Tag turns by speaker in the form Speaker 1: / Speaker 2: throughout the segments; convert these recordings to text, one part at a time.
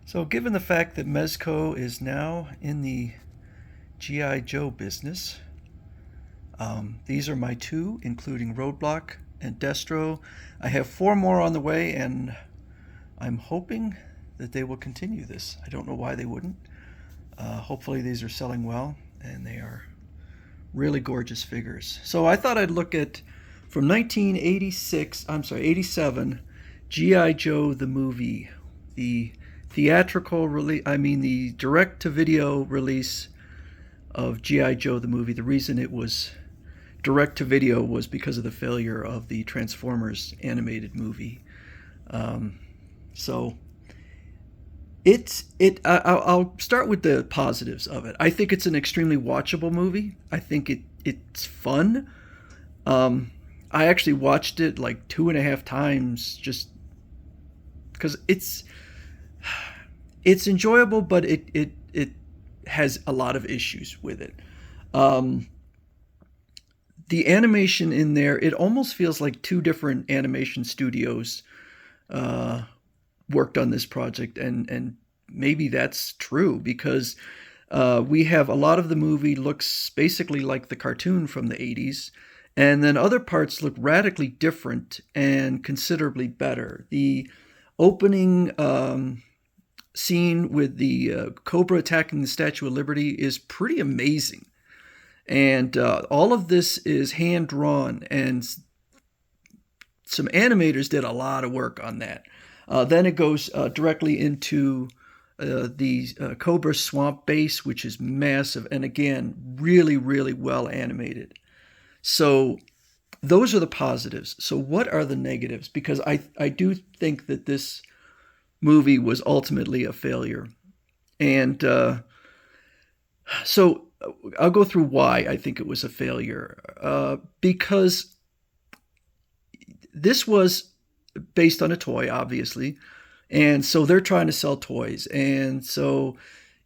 Speaker 1: So, given the fact that Mezco is now in the G.I. Joe business, these are my two, including Roadblock and Destro. I have four more on the way, and I'm hoping that they will continue this. I don't know why they wouldn't. Hopefully, these are selling well, and they are really gorgeous figures. So, I thought I'd look at from 87, G.I. Joe the movie, the theatrical release, the direct to video release of G.I. Joe the movie. The reason it was direct to video was because of the failure of the Transformers animated movie. So I'll start with the positives of it. I think it's an extremely watchable movie. I think it's fun. I actually watched it like 2.5 times just because it's enjoyable, but it has a lot of issues with it. Um, the animation in there, it almost feels like two different animation studios uh, worked on this project, and maybe that's true because we have a lot of the movie looks basically like the cartoon from the 80s, and then other parts look radically different and considerably better. The opening scene with the Cobra attacking the Statue of Liberty is pretty amazing. And all of this is hand drawn, and some animators did a lot of work on that. Then it goes directly into the Cobra Swamp base, which is massive, and again, really, really well animated. So those are the positives. So what are the negatives? Because I do think that this movie was ultimately a failure. And so I'll go through why I think it was a failure. Because this was based on a toy, obviously. And so they're trying to sell toys. And so,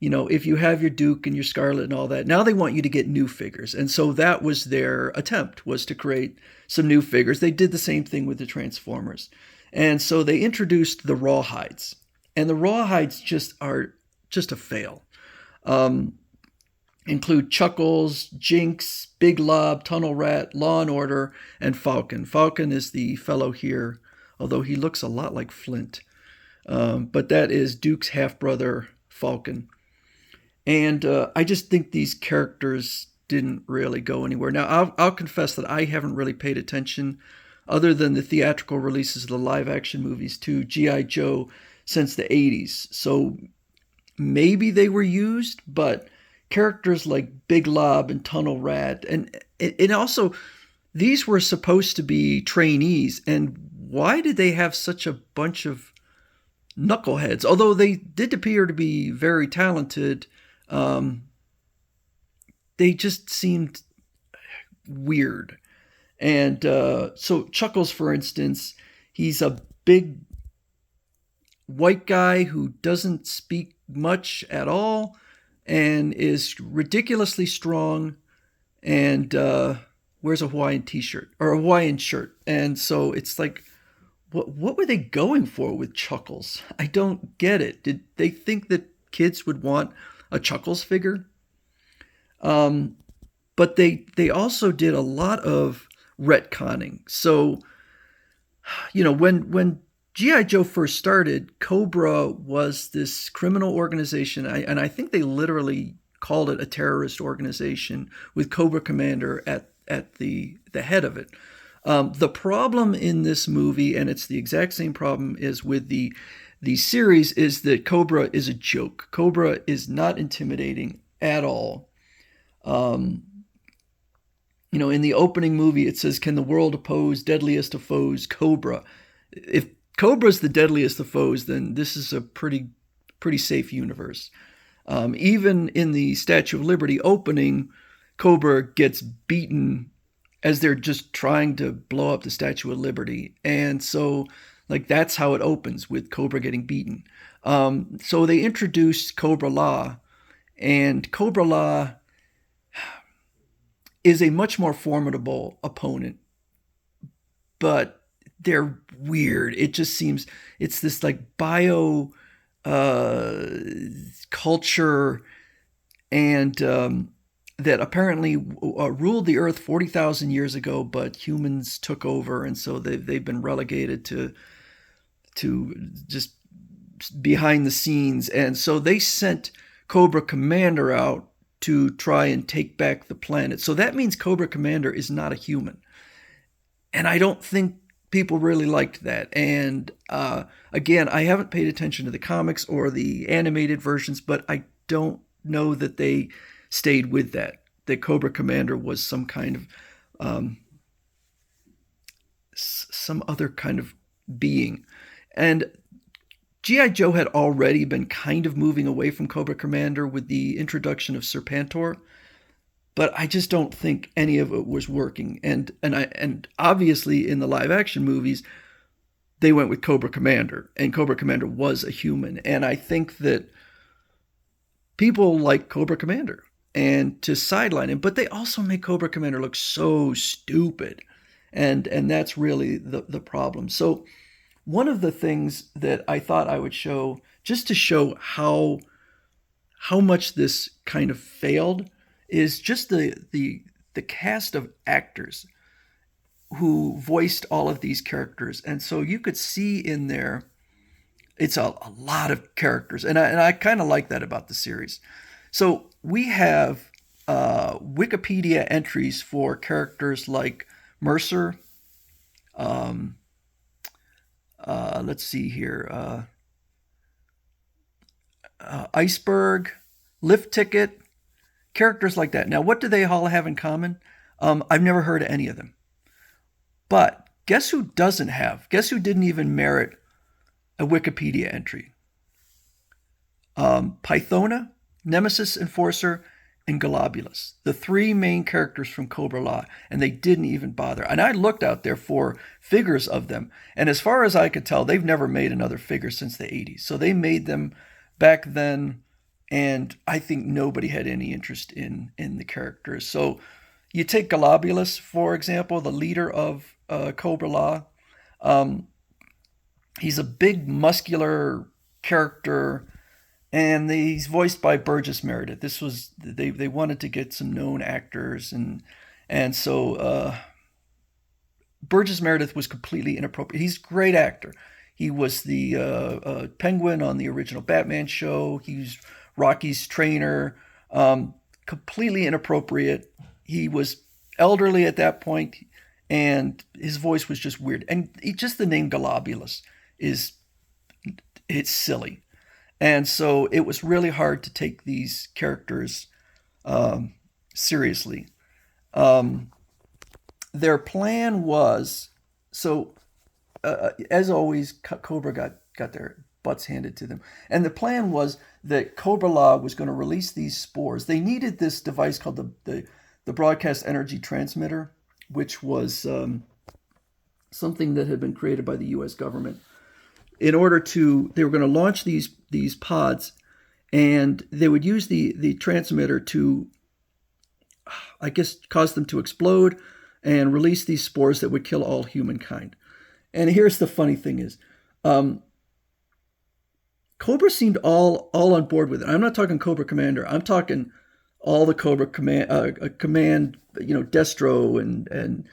Speaker 1: if you have your Duke and your Scarlet and all that, now they want you to get new figures. And so that was their attempt, was to create some new figures. They did the same thing with the Transformers. And so they introduced the Rawhides. And the Rawhides just are just a fail. Um, Include Chuckles, Jinx, Big Lob, Tunnel Rat, Law and Order, and Falcon. Falcon is the fellow here, although he looks a lot like Flint. But that is Duke's half brother, Falcon. And I just think these characters didn't really go anywhere. Now, I'll confess that I haven't really paid attention, other than the theatrical releases of the live action movies, to G.I. Joe since the 80s. So maybe they were used, but characters like Big Lob and Tunnel Rat, and also these were supposed to be trainees, and why did they have such a bunch of knuckleheads? Although they did appear to be very talented, um, they just seemed weird. And so Chuckles, for instance, he's a big white guy who doesn't speak much at all and is ridiculously strong and wears a Hawaiian t-shirt or a Hawaiian shirt. And so it's like, what were they going for with Chuckles? I don't get it. Did they think that kids would want a Chuckles figure? But they also did a lot of retconning. So when G.I. Joe first started, Cobra was this criminal organization, and I think they literally called it a terrorist organization with Cobra Commander at the head of it. The problem in this movie, and it's the exact same problem as with the series, is that Cobra is a joke. Cobra is not intimidating at all. In the opening movie, it says, "Can the world oppose deadliest of foes, Cobra?" If Cobra's the deadliest of foes, then this is a pretty safe universe. Even in the Statue of Liberty opening, Cobra gets beaten as they're just trying to blow up the Statue of Liberty. And so, that's how it opens, with Cobra getting beaten. So they introduced Cobra La, and Cobra La is a much more formidable opponent, but they're weird. It just seems it's this bio uh, culture, and that apparently ruled the earth 40,000 years ago, but humans took over, and so they've been relegated to just behind the scenes. And so they sent Cobra Commander out to try and take back the planet. So that means Cobra Commander is not a human. And I don't think people really liked that. And again, I haven't paid attention to the comics or the animated versions, but I don't know that they stayed with that Cobra Commander was some kind of some other kind of being. And G.I. Joe had already been kind of moving away from Cobra Commander with the introduction of Serpentor, but I just don't think any of it was working. And obviously in the live action movies, they went with Cobra Commander, and Cobra Commander was a human. And I think that people like Cobra Commander and to sideline him, but they also make Cobra Commander look so stupid. And that's really the problem. So one of the things that I thought I would show, just to show how much this kind of failed, is just the cast of actors who voiced all of these characters. And so you could see in there, it's a lot of characters. And I kind of like that about the series. So we have Wikipedia entries for characters like Mercer. Let's see here. Iceberg, Lift Ticket, characters like that. Now, what do they all have in common? I've never heard of any of them. But guess who doesn't have? Guess who didn't even merit a Wikipedia entry? Pythona, Nemesis Enforcer, and Globulus, the three main characters from Cobra La, and they didn't even bother. And I looked out there for figures of them, and as far as I could tell, they've never made another figure since the 80s. So they made them back then, and I think nobody had any interest in the characters. So you take Globulus, for example, the leader of Cobra La. He's a big, muscular character, and he's voiced by Burgess Meredith. This was they wanted to get some known actors, and so Burgess Meredith was completely inappropriate. He's a great actor. He was the Penguin on the original Batman show. He's Rocky's trainer. Completely inappropriate. He was elderly at that point, and his voice was just weird. And just the name Globulus it's silly. And so it was really hard to take these characters seriously. Their plan was, so as always, Cobra got their butts handed to them. And the plan was that Cobra La was going to release these spores. They needed this device called the Broadcast Energy Transmitter, which was something that had been created by the U.S. government. They were going to launch these pods, and they would use the transmitter to, I guess, cause them to explode and release these spores that would kill all humankind. And here's the funny thing is, Cobra seemed all on board with it. I'm not talking Cobra Commander. I'm talking all the Cobra Command, Destro and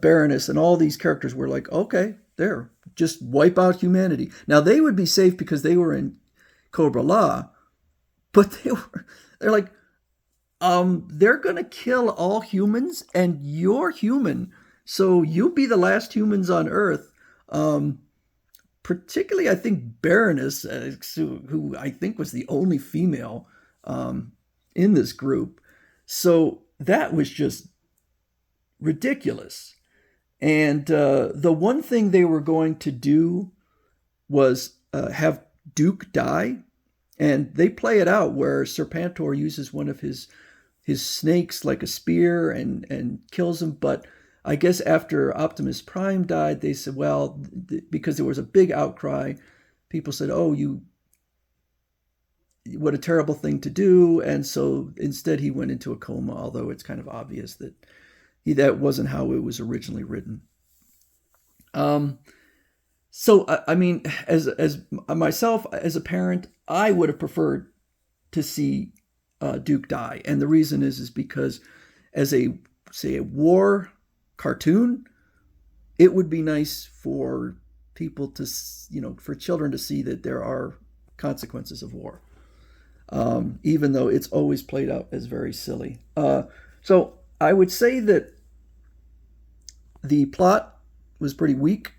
Speaker 1: Baroness, and all these characters were like, okay, there, just wipe out humanity. Now they would be safe because they were in Cobra La, but they're like, they're gonna kill all humans, and you're human, so you'll be the last humans on Earth. Particularly, I think Baroness, who I think was the only female in this group. So that was just ridiculous. And the one thing they were going to do was have Duke die. And they play it out where Serpentor uses one of his snakes like a spear and kills him. But I guess after Optimus Prime died, they said, well, because there was a big outcry, people said, oh, what a terrible thing to do. And so instead he went into a coma, although it's kind of obvious that wasn't how it was originally written. So I mean, as myself as a parent, I would have preferred to see Duke die, and the reason is because as a say a war cartoon, it would be nice for people to for children to see that there are consequences of war, even though it's always played out as very silly. So I would say that the plot was pretty weak.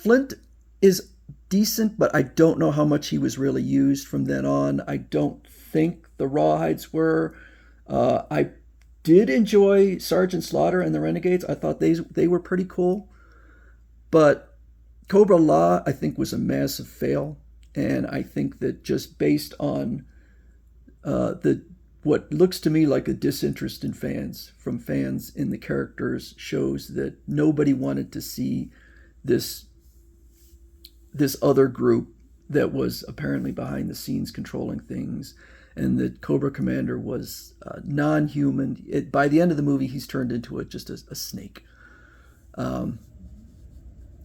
Speaker 1: Flint is decent, but I don't know how much he was really used from then on. I don't think the Rawhides were. I did enjoy Sergeant Slaughter and the Renegades. I thought they were pretty cool, but Cobra La I think was a massive fail, and I think that just based on the what looks to me like a disinterest in fans in the characters shows that nobody wanted to see this this other group that was apparently behind the scenes controlling things, and that Cobra Commander was non-human. By the end of the movie, he's turned into just a snake. Um,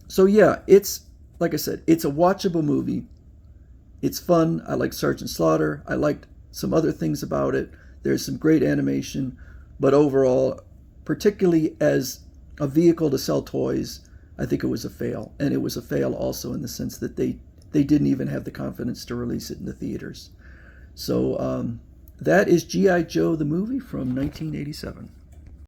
Speaker 1: so yeah, it's like I said, it's a watchable movie. It's fun. I like Sergeant Slaughter. I liked some other things about it. There's some great animation, but overall, particularly as a vehicle to sell toys, I think it was a fail. And it was a fail also in the sense that they didn't even have the confidence to release it in the theaters. So that is G.I. Joe, the movie from 1987.